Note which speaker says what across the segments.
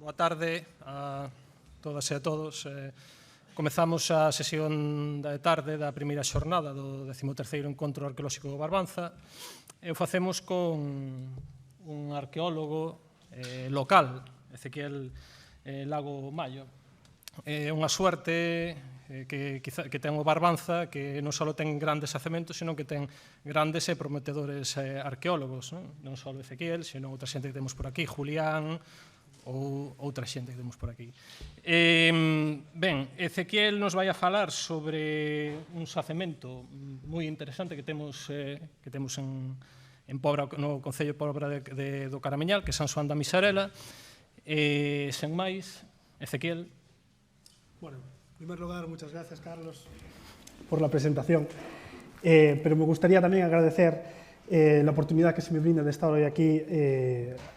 Speaker 1: Boa tarde a todas e a todos. Comezamos a sesión da tarde da primeira xornada do 13º Encontro Arqueolóxico Barbanza e o facemos con un arqueólogo local, Ezequiel Lago Mallo. É unha suerte que ten o Barbanza, que non só ten grandes xacementos, senón que ten grandes e prometedores arqueólogos, non só Ezequiel, senón outra xente que temos por aquí, Julián, ou outra xente que temos por aquí. Ben, Ezequiel nos vai a falar sobre un xacemento moi interesante que temos en Pobra, no Concello de Pobra do Caramiñal, que é San Xoán da Misarela. Sen máis, Ezequiel.
Speaker 2: Bueno, en primer lugar, muchas gracias, Carlos, por la presentación. Pero me gustaría también agradecer la oportunidad que se me brinda de estar hoy aquí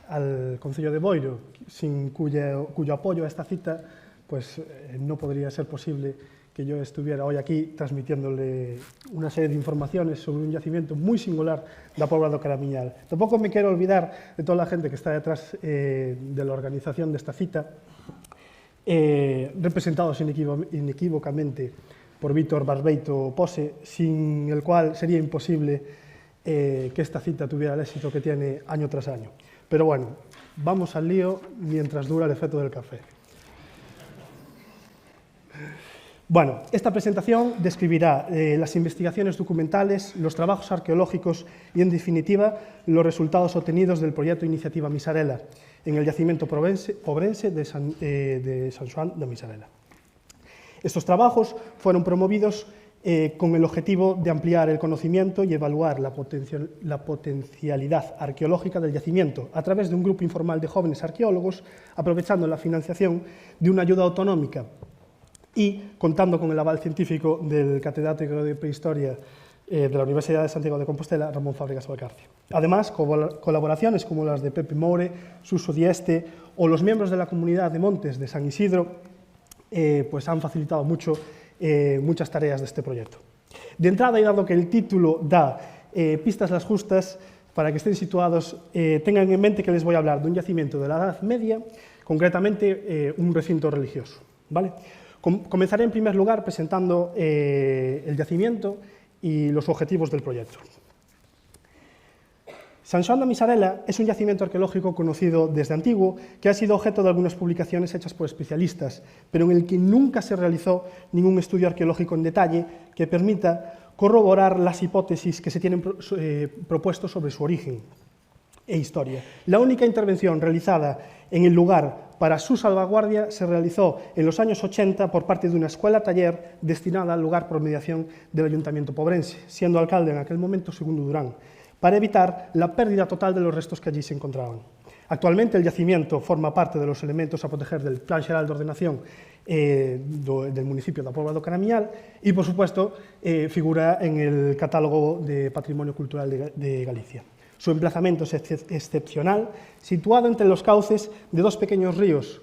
Speaker 2: al Concello de Boiro, sin cuyo apoyo a esta cita pues no podría ser posible que yo estuviera hoy aquí transmitiéndole una serie de informaciones sobre un yacimiento muy singular da Pobra do Caramiñal. Tampoco me quiero olvidar de toda la gente que está detrás de la organización de esta cita, representados inequívocamente por Víctor Barbeito Pose, sin el cual sería imposible que esta cita tuviera el éxito que tiene año tras año. Pero bueno, vamos al lío mientras dura el efecto del café. Bueno, esta presentación describirá las investigaciones documentales, los trabajos arqueológicos y, en definitiva, los resultados obtenidos del proyecto Iniciativa Misarela en el yacimiento pobrense de San Xoán da Misarela. Estos trabajos fueron promovidos con el objetivo de ampliar el conocimiento y evaluar la potencialidad arqueológica del yacimiento a través de un grupo informal de jóvenes arqueólogos, aprovechando la financiación de una ayuda autonómica y contando con el aval científico del catedrático de Prehistoria de la Universidad de Santiago de Compostela, Ramón Fábregas Valcarce. Además, colaboraciones como las de Pepe Moure, Suso Dieste o los miembros de la comunidad de Montes de San Isidro pues han facilitado muchas tareas de este proyecto. De entrada, y dado que el título da pistas las justas, para que estén situados, tengan en mente que les voy a hablar de un yacimiento de la Edad Media, concretamente un recinto religioso, ¿vale? Comenzaré en primer lugar presentando el yacimiento y los objetivos del proyecto. San Xoán da Misarela es un yacimiento arqueológico conocido desde antiguo que ha sido objeto de algunas publicaciones hechas por especialistas, pero en el que nunca se realizó ningún estudio arqueológico en detalle que permita corroborar las hipótesis que se tienen propuesto sobre su origen e historia. La única intervención realizada en el lugar para su salvaguardia se realizó en los años 80 por parte de una escuela-taller destinada al lugar por mediación del Ayuntamiento pobrense, siendo alcalde en aquel momento Segundo Durán, para evitar la pérdida total de los restos que allí se encontraban. Actualmente el yacimiento forma parte de los elementos a proteger del Plan Xeral de Ordenación del municipio da Pobra do Caramiñal e, por supuesto, figura en el catálogo de Patrimonio Cultural de Galicia. Su emplazamiento es excepcional, situado entre los cauces de dos pequeños ríos,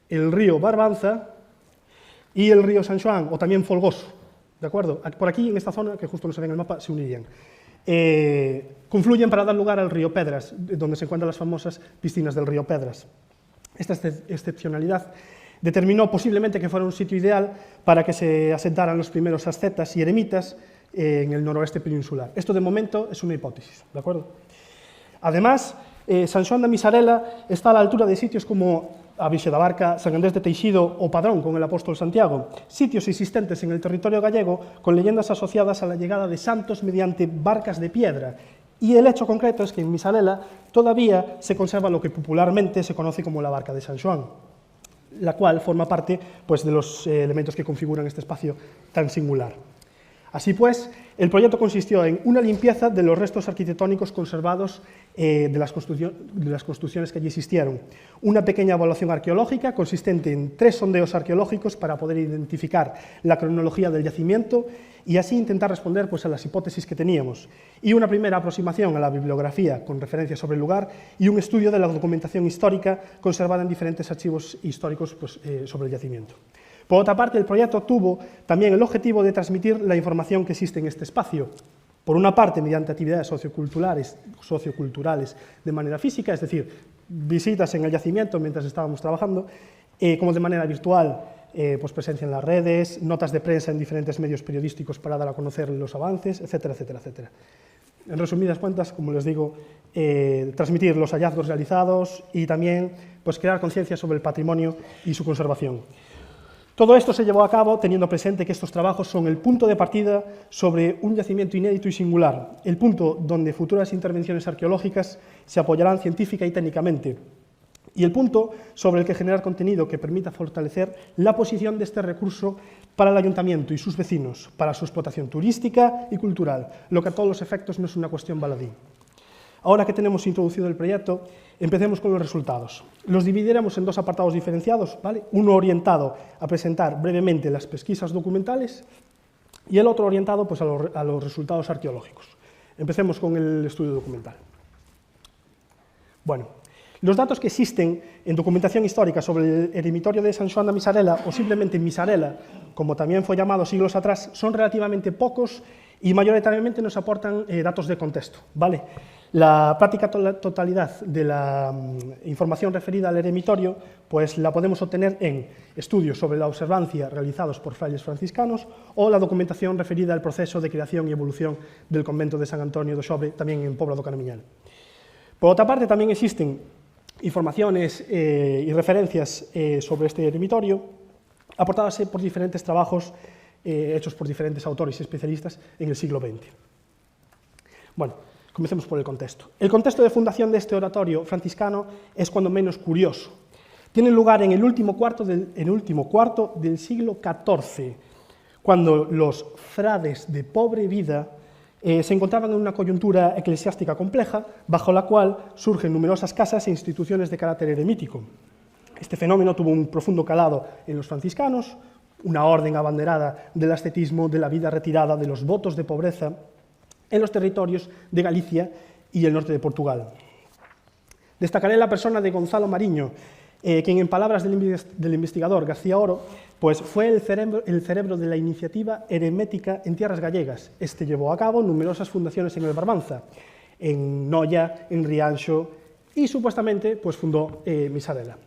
Speaker 2: el río Barbanza y el río San Xoán, o también Folgoso, ¿de acuerdo? Por aquí, en esta zona, que justo no se ve en el mapa, se unirían. Confluyen para dar lugar al río Pedras, donde se encuentran las famosas piscinas del río Pedras. Esta excepcionalidad determinó posiblemente que fuera un sitio ideal para que se asentaran los primeros ascetas y eremitas en el noroeste peninsular. Esto de momento es una hipótesis, ¿de acuerdo? Además, San Xoán da Misarela está a la altura de sitios como a Vixe da Barca, San Andrés de Teixido o Padrón con el apóstol Santiago, sitios existentes en el territorio gallego con leyendas asociadas a la llegada de santos mediante barcas de piedra. Y el hecho concreto es que en Misarela todavía se conserva lo que popularmente se conoce como la barca de San Xoán, la cual forma parte pues, de los elementos que configuran este espacio tan singular. Así pues, el proyecto consistió en una limpieza de los restos arquitectónicos conservados de las construcciones que allí existieron, una pequeña evaluación arqueológica consistente en 3 sondeos arqueológicos para poder identificar la cronología del yacimiento y así intentar responder pues, a las hipótesis que teníamos, y una primera aproximación a la bibliografía con referencias sobre el lugar y un estudio de la documentación histórica conservada en diferentes archivos históricos pues, sobre el yacimiento. Por otra parte, el proyecto tuvo también el objetivo de transmitir la información que existe en este espacio, Por una parte, mediante actividades socioculturales de manera física, es decir, visitas en el yacimiento mientras estábamos trabajando, como de manera virtual, pues presencia en las redes, notas de prensa en diferentes medios periodísticos para dar a conocer los avances, etcétera, etcétera, etcétera. En resumidas cuentas, como les digo, transmitir los hallazgos realizados y también pues, crear conciencia sobre el patrimonio y su conservación. Todo esto se llevó a cabo teniendo presente que estos trabajos son el punto de partida sobre un yacimiento inédito y singular, el punto donde futuras intervenciones arqueológicas se apoyarán científica y técnicamente, y el punto sobre el que generar contenido que permita fortalecer la posición de este recurso para el ayuntamiento y sus vecinos, para su explotación turística y cultural, lo que a todos los efectos no es una cuestión baladí. Ahora que tenemos introducido el proyecto, empecemos con los resultados. Los dividiremos en dos apartados diferenciados, ¿vale? Uno orientado a presentar brevemente las pesquisas documentales y el otro orientado pues, a los resultados arqueológicos. Empecemos con el estudio documental. Bueno, los datos que existen en documentación histórica sobre el eremitorio de San Xoán da Misarela, o simplemente Misarela, como también fue llamado siglos atrás, son relativamente pocos y mayoritariamente nos aportan datos de contexto, ¿vale? La práctica totalidad de la información referida al eremitorio pues la podemos obtener en estudios sobre la observancia realizados por frailes franciscanos o la documentación referida al proceso de creación y evolución del convento de San Antonio do Xove, también en Pobla do Caramiñal. Por otra parte, también existen informaciones y referencias sobre este eremitorio aportadas por diferentes trabajos hechos por diferentes autores y especialistas en el siglo XX. Bueno, comencemos por el contexto. El contexto de fundación de este oratorio franciscano es cuando menos curioso. Tiene lugar en el último cuarto del siglo XIV, cuando los frades de pobre vida se encontraban en una coyuntura eclesiástica compleja, bajo la cual surgen numerosas casas e instituciones de carácter eremítico. Este fenómeno tuvo un profundo calado en los franciscanos, una orden abanderada del ascetismo, de la vida retirada, de los votos de pobreza, en los territorios de Galicia y el norte de Portugal. Destacaré la persona de Gonzalo Mariño, quien en palabras del investigador García Oro, pues fue el cerebro de la iniciativa eremética en tierras gallegas. Este llevó a cabo numerosas fundaciones en el Barbanza, en Noia, en Rianxo y supuestamente pues fundó Misarela.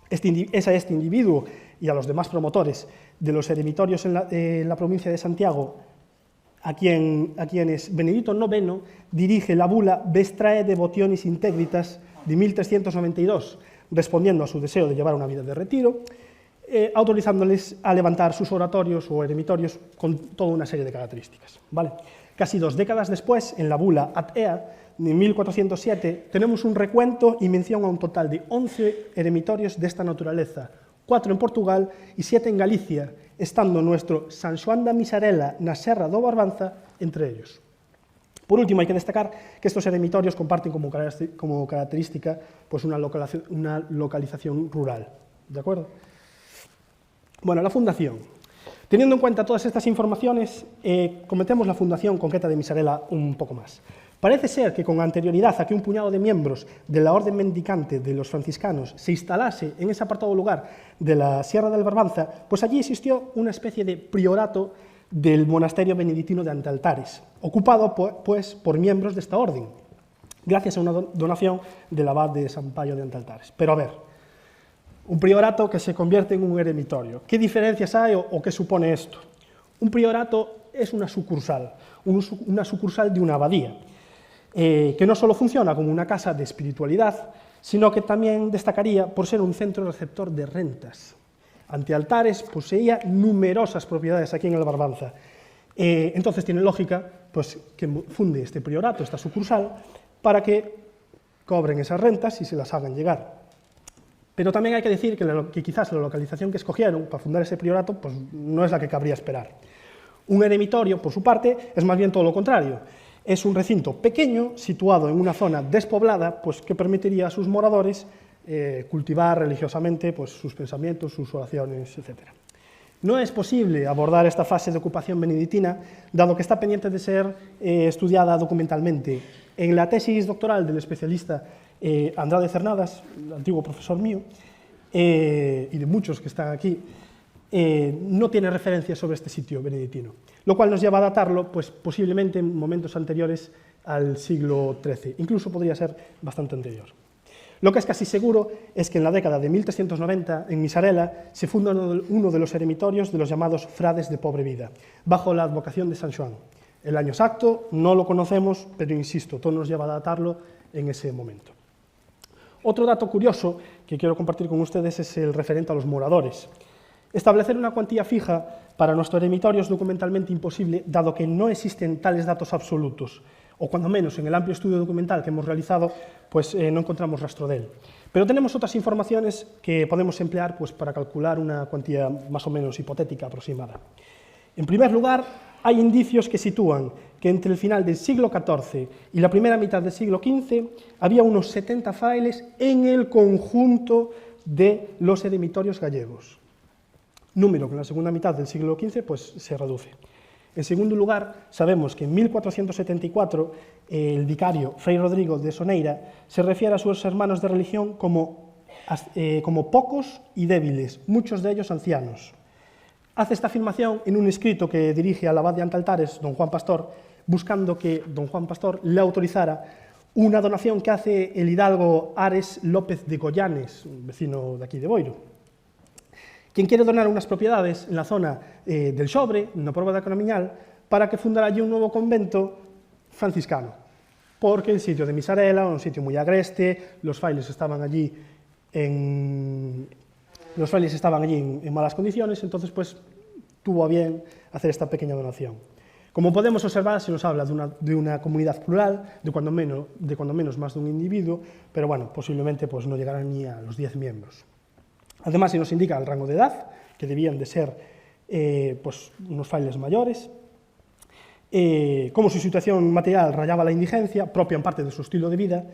Speaker 2: Es a este individuo y a los demás promotores de los eremitorios en la provincia de Santiago, a quienes Benedicto IX dirige la bula Vestrae Devotionis Integritas de 1392, respondiendo a su deseo de llevar una vida de retiro, autorizándoles a levantar sus oratorios o eremitorios con toda una serie de características, ¿vale? Casi 2 décadas después, en la bula Ad Ea, de 1407, tenemos un recuento y mención a un total de 11 eremitorios de esta naturaleza, 4 en Portugal y 7 en Galicia, estando nuestro San Xoán da Misarela na Serra do Barbanza entre ellos. Por último, hay que destacar que estos eremitorios comparten como característica pues una localización rural. ¿De acuerdo? Bueno, la fundación. Teniendo en cuenta todas estas informaciones, comentemos la fundación concreta de Misarela un poco más. Parece ser que con anterioridad a que un puñado de miembros de la orden mendicante de los franciscanos se instalase en ese apartado lugar de la Sierra del Barbanza, pues allí existió una especie de priorato del monasterio benedictino de Antealtares, ocupado pues por miembros de esta orden, gracias a una donación del abad de San Payo de Antealtares. Pero a ver, un priorato que se convierte en un eremitorio. ¿Qué diferencias hay o qué supone esto? Un priorato es una sucursal de una abadía, que no solo funciona como una casa de espiritualidad, sino que también destacaría por ser un centro receptor de rentas. Antealtares poseía numerosas propiedades aquí en el Barbanza. Entonces tiene lógica pues, que funde este priorato, esta sucursal, para que cobren esas rentas y se las hagan llegar. Pero también hay que decir que quizás la localización que escogieron para fundar ese priorato pues, no es la que cabría esperar. Un eremitorio, por su parte, es más bien todo lo contrario. Es un recinto pequeño, situado en una zona despoblada, pues, que permitiría a sus moradores cultivar religiosamente pues, sus pensamientos, sus oraciones, etc. No es posible abordar esta fase de ocupación benedictina, dado que está pendiente de ser estudiada documentalmente. En la tesis doctoral del especialista Andrade Cernadas, antiguo profesor mío, y de muchos que están aquí, no tiene referencia sobre este sitio benedictino, lo cual nos lleva a datarlo pues, posiblemente en momentos anteriores al siglo XIII, incluso podría ser bastante anterior. Lo que es casi seguro es que en la década de 1390, en Misarela, se funda uno de los eremitorios de los llamados frades de pobre vida, bajo la advocación de San Xoán. El año exacto no lo conocemos, pero insisto, todo nos lleva a datarlo en ese momento. Otro dato curioso que quiero compartir con ustedes es el referente a los moradores. Establecer una cuantía fija para nuestro eremitorio es documentalmente imposible, dado que no existen tales datos absolutos, o cuando menos en el amplio estudio documental que hemos realizado, pues no encontramos rastro de él. Pero tenemos otras informaciones que podemos emplear pues, para calcular una cuantía más o menos hipotética aproximada. En primer lugar, hay indicios que sitúan que entre el final del siglo XIV y la primera mitad del siglo XV había unos 70 frailes en el conjunto de los eremitorios gallegos, número que en la segunda mitad del siglo XV pues, se reduce. En segundo lugar, sabemos que en 1474 el vicario Fray Rodrigo de Soneira se refiere a sus hermanos de religión como pocos y débiles, muchos de ellos ancianos. Hace esta afirmación en un escrito que dirige al abad de Antaltares, don Juan Pastor, buscando que don Juan Pastor le autorizara una donación que hace el hidalgo Ares López de Goyanes, un vecino de aquí de Boiro, quien quiere donar unas propiedades en la zona del Xobre, en la Proba da Canamiñal, para que fundara allí un nuevo convento franciscano, porque el sitio de Misarela era un sitio muy agreste, los frailes estaban allí en malas condiciones, entonces pues tuvo a bien hacer esta pequeña donación. Como podemos observar, se nos habla de una comunidad plural, de cuando menos más de un individuo, pero bueno, posiblemente pues, no llegarán ni a los 10 miembros. Además, se nos indica el rango de edad, que debían de ser pues, unos frailes mayores, cómo su situación material rayaba la indigencia, propia en parte de su estilo de vida,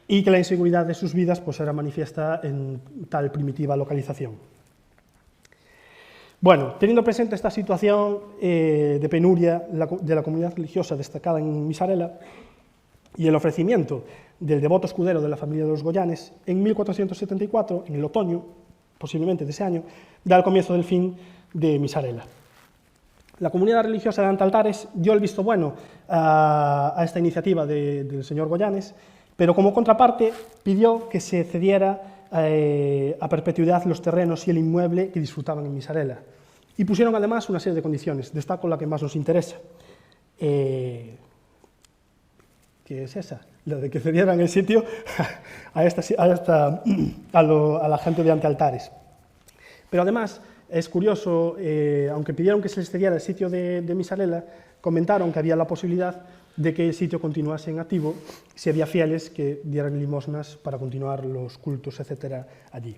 Speaker 2: y que la inseguridad de sus vidas pues, era manifiesta en tal primitiva localización. Bueno, teniendo presente esta situación de penuria de la comunidad religiosa destacada en Misarela y el ofrecimiento del devoto escudero de la familia de los Goyanes, en 1474, en el otoño, posiblemente de ese año, da el comienzo del fin de Misarela. La comunidad religiosa de Antaltares dio el visto bueno a esta iniciativa del señor Goyanes, pero como contraparte pidió que se cediera a perpetuidad los terrenos y el inmueble que disfrutaban en Misarela. Y pusieron además una serie de condiciones, destaco la que más nos interesa. ¿Qué es esa? La de que cedieran el sitio a la gente de Antaltares. Pero además, es curioso, aunque pidieron que se les cediera el sitio de Misarela, comentaron que había la posibilidad de que el sitio continuase en activo si había fieles que dieran limosnas para continuar los cultos, etcétera, allí.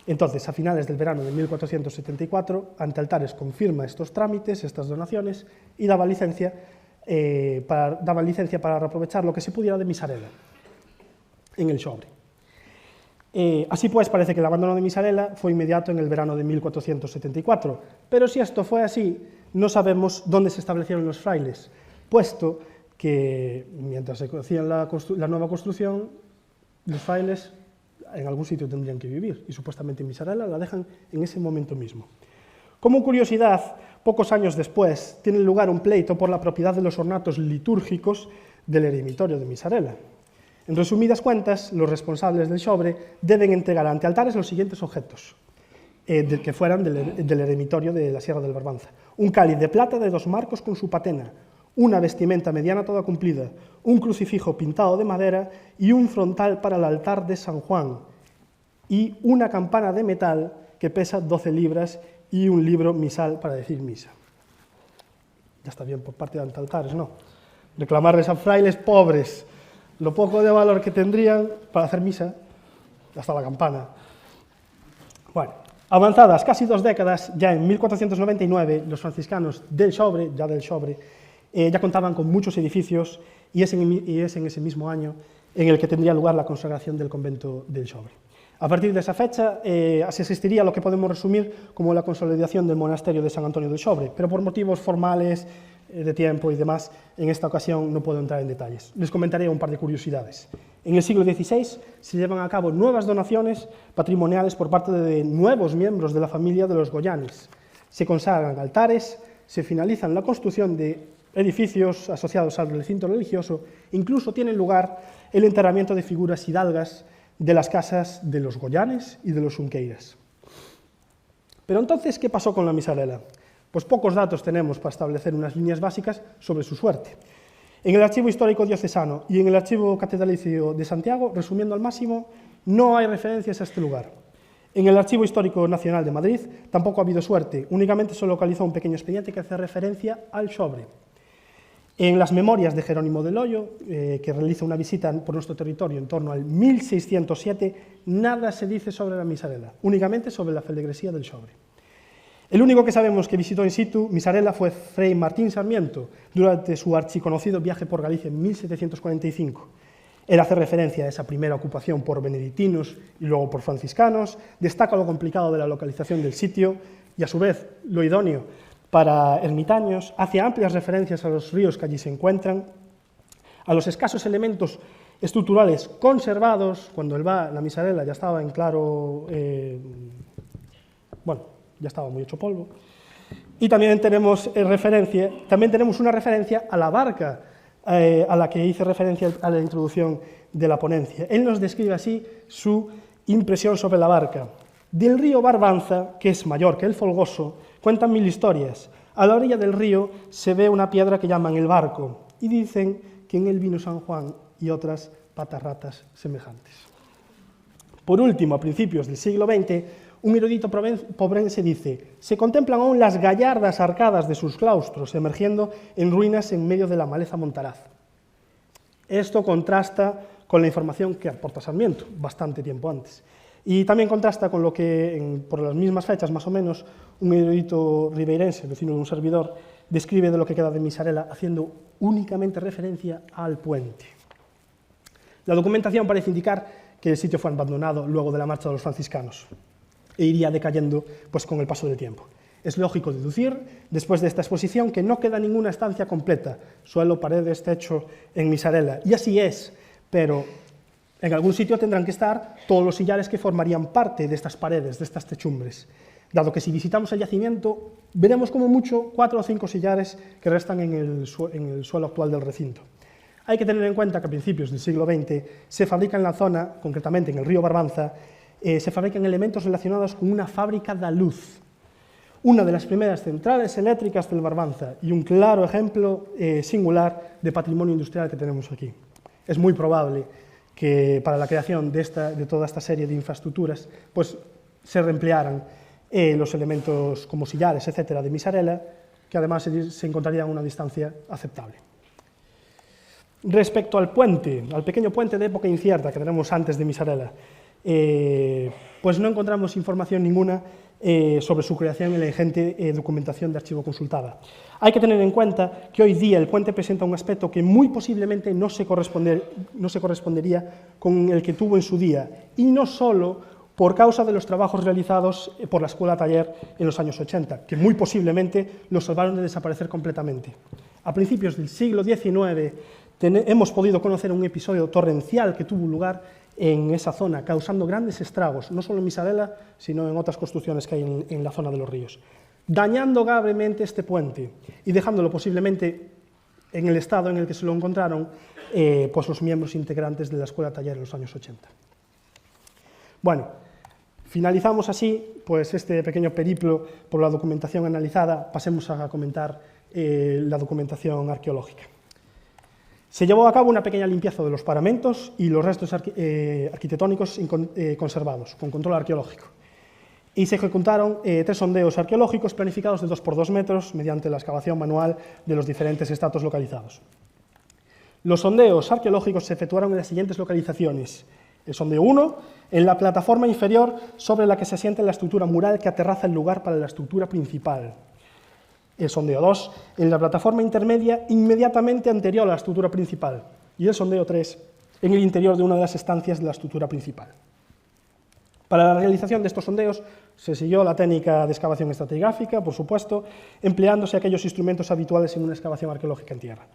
Speaker 2: Entonces, a finales del verano de 1474, Antaltares confirma estos trámites, estas donaciones, y daba licencia para reaprovechar lo que se pudiera de Misarela en el Xobre. Así pues, parece que el abandono de Misarela fue inmediato en el verano de 1474, pero si esto fue así, no sabemos dónde se establecieron los frailes, puesto que mientras se hacía la nueva construcción, los frailes en algún sitio tendrían que vivir, y supuestamente en Misarela la dejan en ese momento mismo. Como curiosidad, pocos años después tiene lugar un pleito por la propiedad de los ornatos litúrgicos del eremitorio de Misarela. En resumidas cuentas, los responsables del Xobre deben entregar ante altares los siguientes objetos, que fueran del eremitorio de la Sierra del Barbanza: un cáliz de plata de 2 marcos con su patena, una vestimenta mediana toda cumplida, un crucifijo pintado de madera y un frontal para el altar de San Juan, y una campana de metal que pesa 12 libras y un libro misal para decir misa. Ya está bien por parte de Antaltares, ¿no? Reclamarles a frailes pobres lo poco de valor que tendrían para hacer misa, hasta la campana. Bueno, avanzadas casi 2 décadas, ya en 1499, los franciscanos del Xobre, ya contaban con muchos edificios, y es en ese mismo año en el que tendría lugar la consagración del convento del Xobre. A partir de esa fecha se asistiría a lo que podemos resumir como la consolidación del monasterio de San Antonio del Xobre, pero por motivos formales, de tiempo y demás, en esta ocasión no puedo entrar en detalles. Les comentaré un par de curiosidades. En el siglo XVI se llevan a cabo nuevas donaciones patrimoniales por parte de nuevos miembros de la familia de los Goyanes. Se consagran altares, se finalizan la construcción de edificios asociados al recinto religioso, incluso tiene lugar el enterramiento de figuras hidalgas de las casas de los Goyanes y de los Xunqueiras. Pero entonces, ¿qué pasó con la Misarela? Pues pocos datos tenemos para establecer unas líneas básicas sobre su suerte. En el Archivo Histórico Diocesano y en el Archivo Catedralicio de Santiago, resumiendo al máximo, no hay referencias a este lugar. En el Archivo Histórico Nacional de Madrid tampoco ha habido suerte, únicamente se localizó un pequeño expediente que hace referencia al sobre. En las memorias de Jerónimo del Hoyo, que realiza una visita por nuestro territorio en torno al 1607, nada se dice sobre la Misarela, únicamente sobre la feligresía del sobre. El único que sabemos que visitó in situ Misarela fue Fray Martín Sarmiento durante su archiconocido viaje por Galicia en 1745. Él hace referencia a esa primera ocupación por benedictinos y luego por franciscanos, destaca lo complicado de la localización del sitio y a su vez lo idóneo para ermitaños, hace amplias referencias a los ríos que allí se encuentran, a los escasos elementos estructurales conservados. Cuando él va, la Misarela ya estaba en claro, ya estaba muy hecho polvo. Y también tenemos una referencia a la barca a la que hice referencia a la introducción de la ponencia. Él nos describe así su impresión sobre la barca. Del río Barbanza, que es mayor que el Folgoso, cuentan 1000 historias. A la orilla del río se ve una piedra que llaman el barco y dicen que en él vino San Juan y otras patarratas semejantes. Por último, a principios del siglo XX, un erudito pobrense dice: se contemplan aún las gallardas arcadas de sus claustros emergiendo en ruinas en medio de la maleza montaraz. Esto contrasta con la información que aporta Sarmiento, bastante tiempo antes. Y también contrasta con lo que, por las mismas fechas más o menos, un erudito ribeirense, vecino de un servidor, describe de lo que queda de Misarela, haciendo únicamente referencia al puente. La documentación parece indicar que el sitio fue abandonado luego de la marcha de los franciscanos e iría decayendo pues, con el paso del tiempo. Es lógico deducir, después de esta exposición, que no queda ninguna estancia completa, suelo, paredes, techo en Misarela, y así es, pero en algún sitio tendrán que estar todos los sillares que formarían parte de estas paredes, de estas techumbres, dado que si visitamos el yacimiento veremos como mucho 4 o 5 sillares que restan en el suelo actual del recinto. Hay que tener en cuenta que a principios del siglo XX se fabrica en la zona, concretamente en el río Barbanza, se fabrican elementos relacionados con una fábrica da luz, una de las primeras centrales eléctricas del Barbanza y un claro ejemplo singular de patrimonio industrial que tenemos aquí. Es muy probable que para la creación de toda esta serie de infraestructuras pues, se reemplearan los elementos como sillares, etcétera, de Misarela, que además se encontrarían a una distancia aceptable. Respecto al puente, al pequeño puente de época incierta que tenemos antes de Misarela, pues no encontramos información ninguna sobre su creación en la ingente documentación de archivo consultada. Hay que tener en cuenta que hoy día el puente presenta un aspecto que muy posiblemente no se correspondería con el que tuvo en su día, y no solo por causa de los trabajos realizados por la Escuela Taller en los años 80, que muy posiblemente lo salvaron de desaparecer completamente. A principios del siglo XIX hemos podido conocer un episodio torrencial que tuvo lugar en esa zona, causando grandes estragos, no solo en Misarela, sino en otras construcciones que hay en la zona de los ríos, dañando gravemente este puente y dejándolo posiblemente en el estado en el que se lo encontraron pues los miembros integrantes de la Escuela Taller en los años 80. Bueno, finalizamos así pues, este pequeño periplo por la documentación analizada. Pasemos a comentar la documentación arqueológica. Se llevó a cabo una pequeña limpieza de los paramentos y los restos arquitectónicos conservados, con control arqueológico. Y se ejecutaron 3 sondeos arqueológicos planificados de 2 por 2 metros mediante la excavación manual de los diferentes estratos localizados. Los sondeos arqueológicos se efectuaron en las siguientes localizaciones. El sondeo 1, en la plataforma inferior sobre la que se asienta la estructura mural que aterraza el lugar para la estructura principal. El sondeo 2, en la plataforma intermedia inmediatamente anterior a la estructura principal. Y el sondeo 3, en el interior de una de las estancias de la estructura principal. Para la realización de estos sondeos se siguió la técnica de excavación estratigráfica, por supuesto, empleándose aquellos instrumentos habituales en una excavación arqueológica en tierra.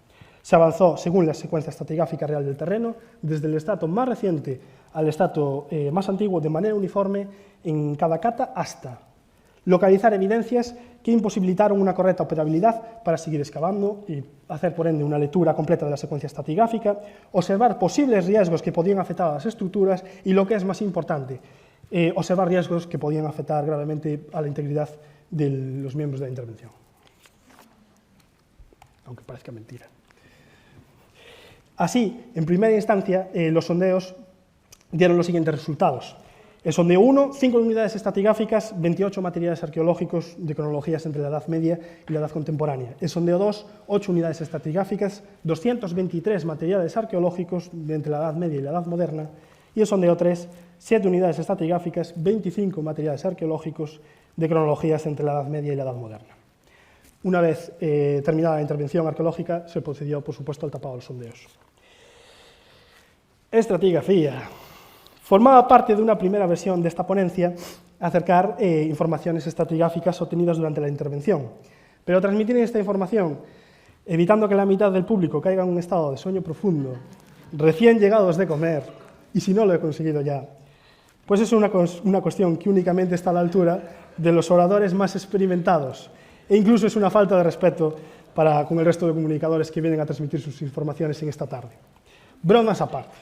Speaker 2: Se avanzó según la secuencia estratigráfica real del terreno, desde el estrato más reciente al estrato más antiguo, de manera uniforme en cada cata hasta localizar evidencias que imposibilitaron una correcta operabilidad para seguir excavando y hacer, por ende, una lectura completa de la secuencia estratigráfica, observar posibles riesgos que podían afectar a las estructuras y, lo que es más importante, observar riesgos que podían afectar gravemente a la integridad de los miembros de la intervención. Aunque parezca mentira. Así, en primera instancia, los sondeos dieron los siguientes resultados. El sondeo 1, 5 unidades estratigráficas, 28 materiales arqueológicos de cronologías entre la Edad Media y la Edad Contemporánea. El sondeo 2, 8 unidades estratigráficas, 223 materiales arqueológicos de entre la Edad Media y la Edad Moderna. Y el sondeo 3, 7 unidades estratigráficas, 25 materiales arqueológicos de cronologías entre la Edad Media y la Edad Moderna. Una vez terminada la intervención arqueológica, se procedió, por supuesto, al tapado de los sondeos. Estratigrafía. Formaba parte de una primera versión de esta ponencia acercar informaciones estratigráficas obtenidas durante la intervención. Pero transmitir esta información, evitando que la mitad del público caiga en un estado de sueño profundo, recién llegados de comer, y si no lo he conseguido ya, pues es una cuestión que únicamente está a la altura de los oradores más experimentados, e incluso es una falta de respeto con el resto de comunicadores que vienen a transmitir sus informaciones en esta tarde. Bromas aparte,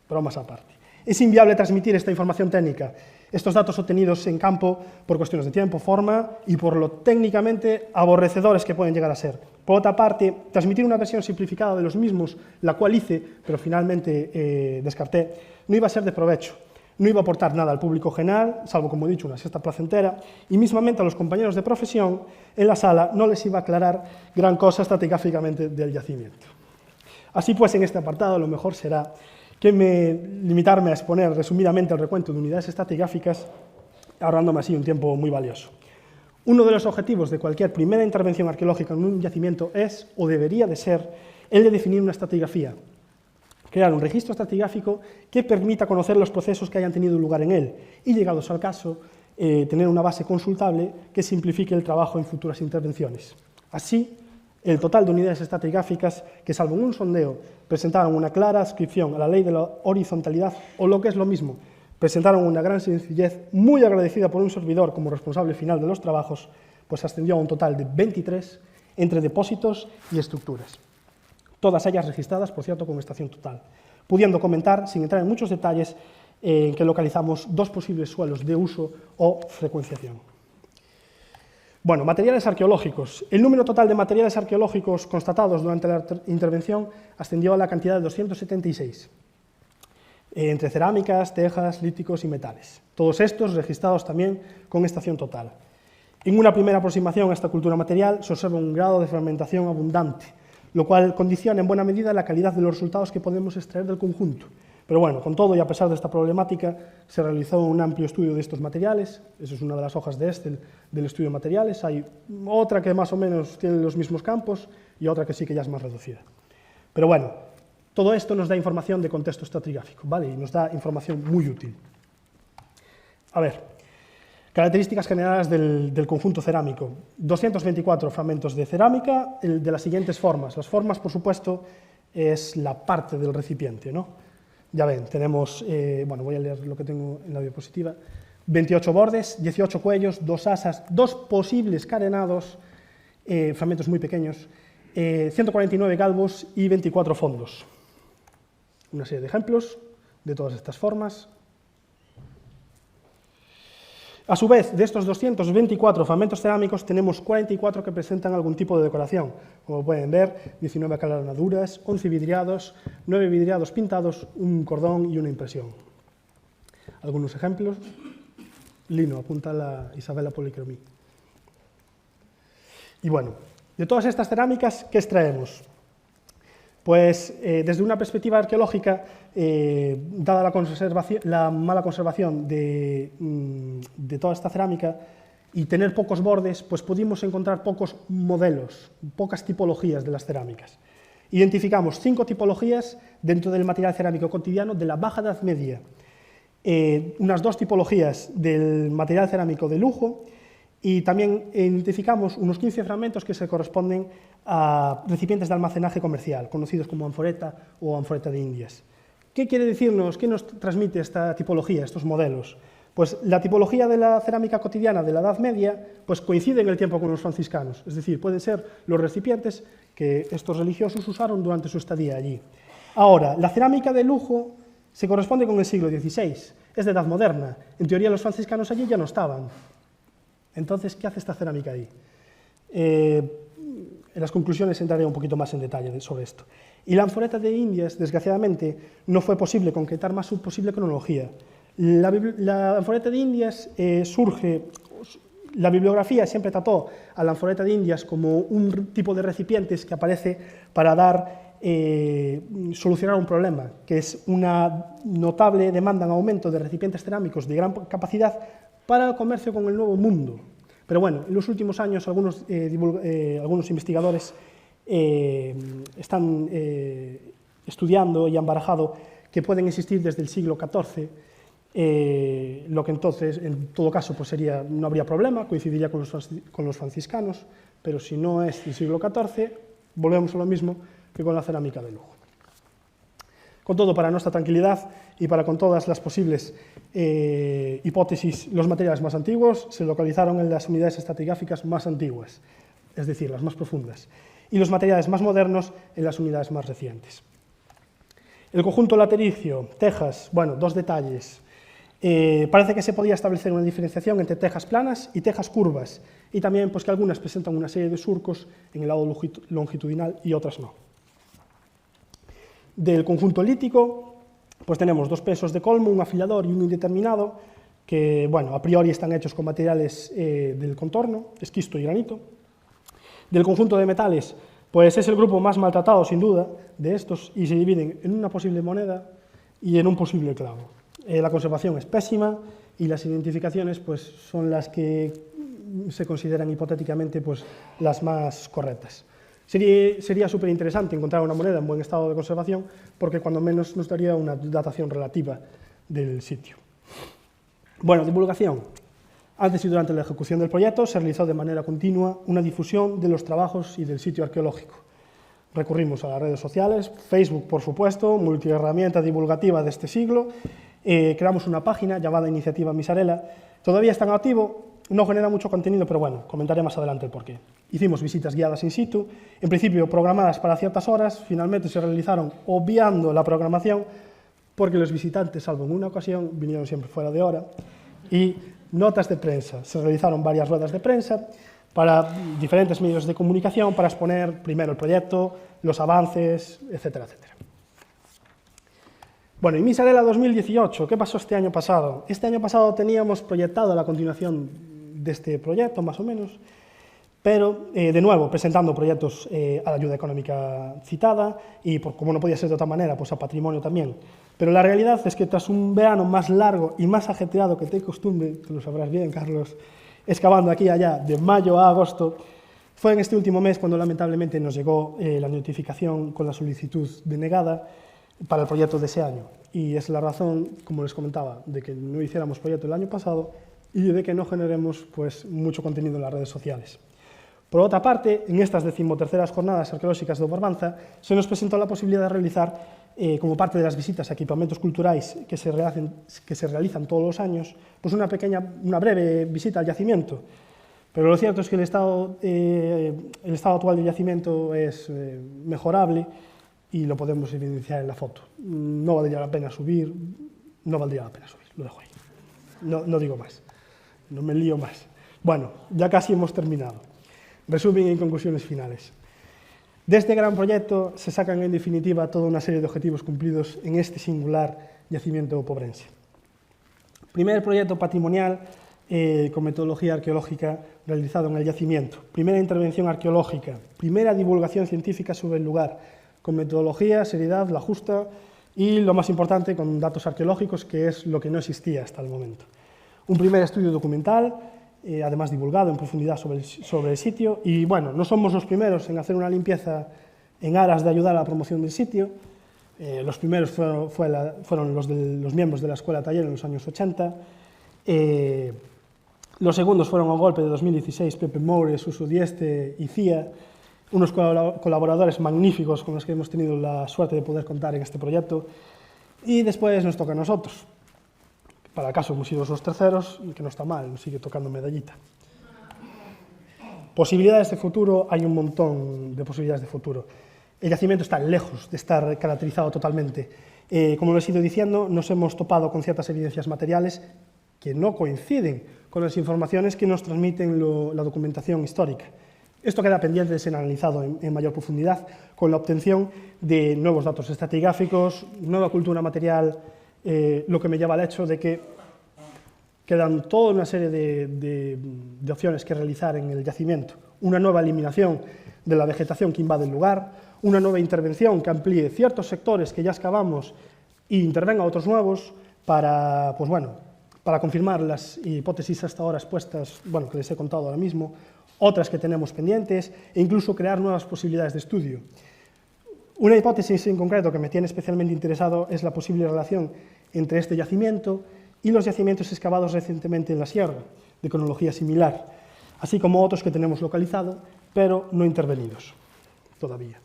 Speaker 2: bromas aparte. Es inviable transmitir esta información técnica, estos datos obtenidos en campo por cuestiones de tiempo, forma y por lo técnicamente aborrecedores que pueden llegar a ser. Por otra parte, transmitir una versión simplificada de los mismos, la cual hice, pero finalmente descarté, no iba a ser de provecho, no iba a aportar nada al público general, salvo, como he dicho, una siesta placentera, y mismamente a los compañeros de profesión en la sala no les iba a aclarar gran cosa estratigráficamente del yacimiento. Así pues, en este apartado lo mejor será limitarme a exponer resumidamente el recuento de unidades estratigráficas, ahorrándome así un tiempo muy valioso. Uno de los objetivos de cualquier primera intervención arqueológica en un yacimiento es, o debería de ser, el de definir una estratigrafía, crear un registro estratigráfico que permita conocer los procesos que hayan tenido lugar en él y, llegados al caso, tener una base consultable que simplifique el trabajo en futuras intervenciones. Así, el total de unidades estratigráficas que, salvo en un sondeo, presentaron una clara adscripción a la ley de la horizontalidad, o lo que es lo mismo, presentaron una gran sencillez muy agradecida por un servidor como responsable final de los trabajos, pues ascendió a un total de 23 entre depósitos y estructuras. Todas ellas registradas, por cierto, con estación total, pudiendo comentar, sin entrar en muchos detalles, en que localizamos 2 posibles suelos de uso o frecuenciación. Bueno, materiales arqueológicos. El número total de materiales arqueológicos constatados durante la intervención ascendió a la cantidad de 276, entre cerámicas, tejas, líticos y metales. Todos estos registrados también con estación total. En una primera aproximación a esta cultura material se observa un grado de fragmentación abundante, lo cual condiciona en buena medida la calidad de los resultados que podemos extraer del conjunto. Pero bueno, con todo y a pesar de esta problemática, se realizó un amplio estudio de estos materiales. Eso es una de las hojas de Excel del estudio de materiales. Hay otra que más o menos tiene los mismos campos y otra que sí que ya es más reducida. Pero bueno, todo esto nos da información de contexto estratigráfico, ¿vale? Y nos da información muy útil. A ver, características generales del conjunto cerámico. 224 fragmentos de cerámica de las siguientes formas. Las formas, por supuesto, es la parte del recipiente, ¿no? Ya ven, tenemos, bueno, voy a leer lo que tengo en la diapositiva, 28 bordes, 18 cuellos, 2 asas, 2 posibles carenados, fragmentos muy pequeños, 149 galvos y 24 fondos. Una serie de ejemplos de todas estas formas. A su vez, de estos 224 fragmentos cerámicos, tenemos 44 que presentan algún tipo de decoración. Como pueden ver, 19 acalanaduras, 11 vidriados, 9 vidriados pintados, un cordón y una impresión. Algunos ejemplos. Lino, apunta la Isabela Policromí. Y bueno, de todas estas cerámicas, ¿qué extraemos? Pues desde una perspectiva arqueológica, dada la mala conservación de toda esta cerámica y tener pocos bordes, pues pudimos encontrar pocos modelos, pocas tipologías de las cerámicas. Identificamos 5 tipologías dentro del material cerámico cotidiano de la Baja Edad Media, unas 2 tipologías del material cerámico de lujo, y también identificamos unos 15 fragmentos que se corresponden a recipientes de almacenaje comercial, conocidos como anforeta o anforeta de Indias. ¿Qué quiere decirnos, qué nos transmite esta tipología, estos modelos? Pues la tipología de la cerámica cotidiana de la Edad Media pues coincide en el tiempo con los franciscanos, es decir, pueden ser los recipientes que estos religiosos usaron durante su estadía allí. Ahora, la cerámica de lujo se corresponde con el siglo XVI, es de edad moderna, en teoría los franciscanos allí ya no estaban. Entonces, ¿qué hace esta cerámica ahí? En las conclusiones entraré un poquito más en detalle sobre esto. Y la ánfora de Indias, desgraciadamente, no fue posible concretar más su posible cronología. La ánfora de Indias surge, la bibliografía siempre trató a la ánfora de Indias como un tipo de recipientes que aparece para solucionar un problema, que es una notable demanda en aumento de recipientes cerámicos de gran capacidad para el comercio con el Nuevo Mundo. Pero bueno, en los últimos años algunos investigadores están estudiando y han barajado que pueden existir desde el siglo XIV, lo que entonces, en todo caso, pues no habría problema, coincidiría con los franciscanos, pero si no es del siglo XIV, volvemos a lo mismo que con la cerámica de lujo. Con todo, para nuestra tranquilidad y con todas las posibles hipótesis, los materiales más antiguos se localizaron en las unidades estratigráficas más antiguas, es decir, las más profundas, y los materiales más modernos en las unidades más recientes. El conjunto latericio, tejas, bueno, dos detalles. Parece que se podía establecer una diferenciación entre tejas planas y tejas curvas, y también pues, que algunas presentan una serie de surcos en el lado longitudinal y otras no. Del conjunto lítico, pues tenemos dos pesos de colmo, un afilador y un indeterminado, que bueno, a priori están hechos con materiales del contorno, esquisto y granito. Del conjunto de metales, pues es el grupo más maltratado, sin duda, de estos, y se dividen en una posible moneda y en un posible clavo. La conservación es pésima y las identificaciones pues, son las que se consideran hipotéticamente pues, las más correctas. Sería súper interesante encontrar una moneda en buen estado de conservación porque cuando menos nos daría una datación relativa del sitio. Bueno, divulgación. Antes y durante la ejecución del proyecto se realizó de manera continua una difusión de los trabajos y del sitio arqueológico. Recurrimos a las redes sociales, Facebook por supuesto, multiherramienta divulgativa de este siglo. Creamos una página llamada Iniciativa Misarela. Todavía está en activo, no genera mucho contenido, pero bueno, comentaré más adelante el porqué. Hicimos visitas guiadas in situ, en principio programadas para ciertas horas, finalmente se realizaron obviando la programación, porque los visitantes, salvo en una ocasión, vinieron siempre fuera de hora, y notas de prensa. Se realizaron varias ruedas de prensa para diferentes medios de comunicación para exponer primero el proyecto, los avances, etcétera, etcétera. Bueno, y Misarela 2018, ¿qué pasó este año pasado? Este año pasado teníamos proyectado la continuación de este proyecto, más o menos, pero, de nuevo, presentando proyectos a la ayuda económica citada y, como no podía ser de otra manera, pues a patrimonio también. Pero la realidad es que tras un verano más largo y más ajetreado que te costumbre, tú lo sabrás bien, Carlos, excavando aquí y allá, de mayo a agosto, fue en este último mes cuando lamentablemente nos llegó la notificación con la solicitud denegada para el proyecto de ese año. Y es la razón, como les comentaba, de que no hiciéramos proyecto el año pasado y de que no generemos pues, mucho contenido en las redes sociales. Por otra parte, en estas 13º Jornadas Arqueolóxicas de Barbanza se nos presentó la posibilidad de realizar, como parte de las visitas a equipamientos culturais que se realizan todos los años, pues una breve visita al yacimiento. Pero lo cierto es que el estado actual del yacimiento es mejorable y lo podemos evidenciar en la foto. No valdría la pena subir, lo dejo ahí. No digo más, no me lío más. Bueno, ya casi hemos terminado. Resumen y conclusiones finales. De este gran proyecto se sacan en definitiva toda una serie de objetivos cumplidos en este singular yacimiento pobrense. Primer proyecto patrimonial con metodología arqueológica realizado en el yacimiento. Primera intervención arqueológica. Primera divulgación científica sobre el lugar, con metodología, seriedad, la justa y, lo más importante, con datos arqueológicos, que es lo que no existía hasta el momento. Un primer estudio documental, además divulgado en profundidad sobre el sitio, y bueno, no somos los primeros en hacer una limpieza en aras de ayudar a la promoción del sitio. Los primeros fueron los miembros de la Escuela Taller en los años 80. Los segundos fueron a golpe de 2016, Pepe Moure, Suso Dieste y Cía, unos colaboradores magníficos con los que hemos tenido la suerte de poder contar en este proyecto. Y después nos toca a nosotros. para el caso hemos sido los terceros, y que no está mal, nos sigue tocando medallita. Posibilidades de futuro, hay un montón de posibilidades de futuro. El yacimiento está lejos de estar caracterizado totalmente. Como les he ido diciendo, nos hemos topado con ciertas evidencias materiales que no coinciden con las informaciones que nos transmiten la documentación histórica. Esto queda pendiente de ser analizado en mayor profundidad con la obtención de nuevos datos estratigráficos, nueva cultura material, lo que me lleva al hecho de que quedan toda una serie de opciones que realizar en el yacimiento. Una nueva eliminación de la vegetación que invade el lugar, una nueva intervención que amplíe ciertos sectores que ya excavamos e intervenga otros nuevos para, pues bueno, para confirmar las hipótesis hasta ahora expuestas, bueno, que les he contado ahora mismo, otras que tenemos pendientes e incluso crear nuevas posibilidades de estudio. Una hipótesis en concreto que me tiene especialmente interesado es la posible relación entre este yacimiento y los yacimientos excavados recientemente en la sierra, de cronología similar, así como otros que tenemos localizado, pero no intervenidos todavía.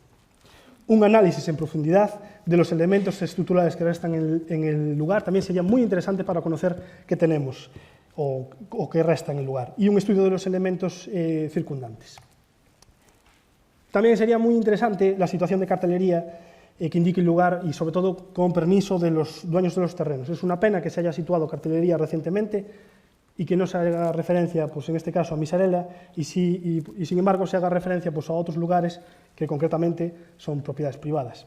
Speaker 2: Un análisis en profundidad de los elementos estructurales que restan en el lugar también sería muy interesante para conocer qué tenemos o qué resta en el lugar, y un estudio de los elementos circundantes. También sería muy interesante la situación de cartelería que indique el lugar y, sobre todo, con permiso de los dueños de los terrenos. Es una pena que se haya situado cartelería recientemente y que no se haga referencia, pues en este caso, a Misarela y sin embargo se haga referencia pues, a otros lugares que concretamente son propiedades privadas.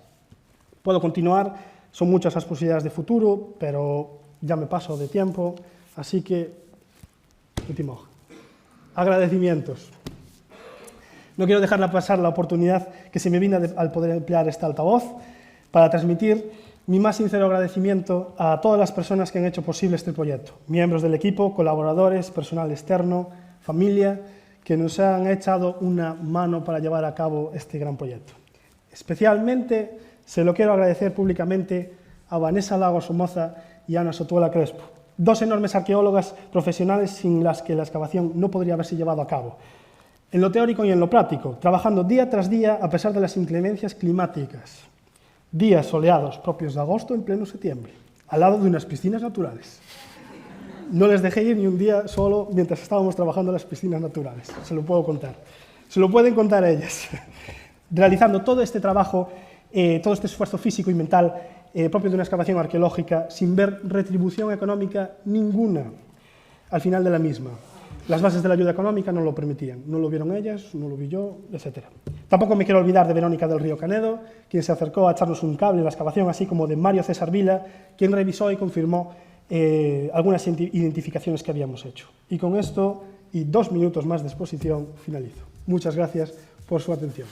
Speaker 2: Puedo continuar, son muchas las posibilidades de futuro, pero ya me paso de tiempo, así que, última hoja. Agradecimientos. No quiero dejar pasar la oportunidad que se me brinda al poder emplear este altavoz para transmitir mi más sincero agradecimiento a todas las personas que han hecho posible este proyecto, miembros del equipo, colaboradores, personal externo, familia, que nos han echado una mano para llevar a cabo este gran proyecto. Especialmente se lo quiero agradecer públicamente a Vanessa Lago Somoza y a Ana Sotuela Crespo, dos enormes arqueólogas profesionales sin las que la excavación no podría haberse llevado a cabo, en lo teórico y en lo práctico, trabajando día tras día a pesar de las inclemencias climáticas. Días soleados propios de agosto en pleno septiembre, al lado de unas piscinas naturales. No les dejé ir ni un día solo mientras estábamos trabajando en las piscinas naturales, se lo puedo contar. Se lo pueden contar ellas. Realizando todo este trabajo, todo este esfuerzo físico y mental propio de una excavación arqueológica sin ver retribución económica ninguna al final de la misma. Las bases de la ayuda económica no lo permitían, no lo vieron ellas, no lo vi yo, etc. Tampoco me quiero olvidar de Verónica del Río Canedo, quien se acercó a echarnos un cable en la excavación, así como de Mario César Vila, quien revisó y confirmó algunas identificaciones que habíamos hecho. Y con esto, y 2 minutos más de exposición, finalizo. Muchas gracias por su atención.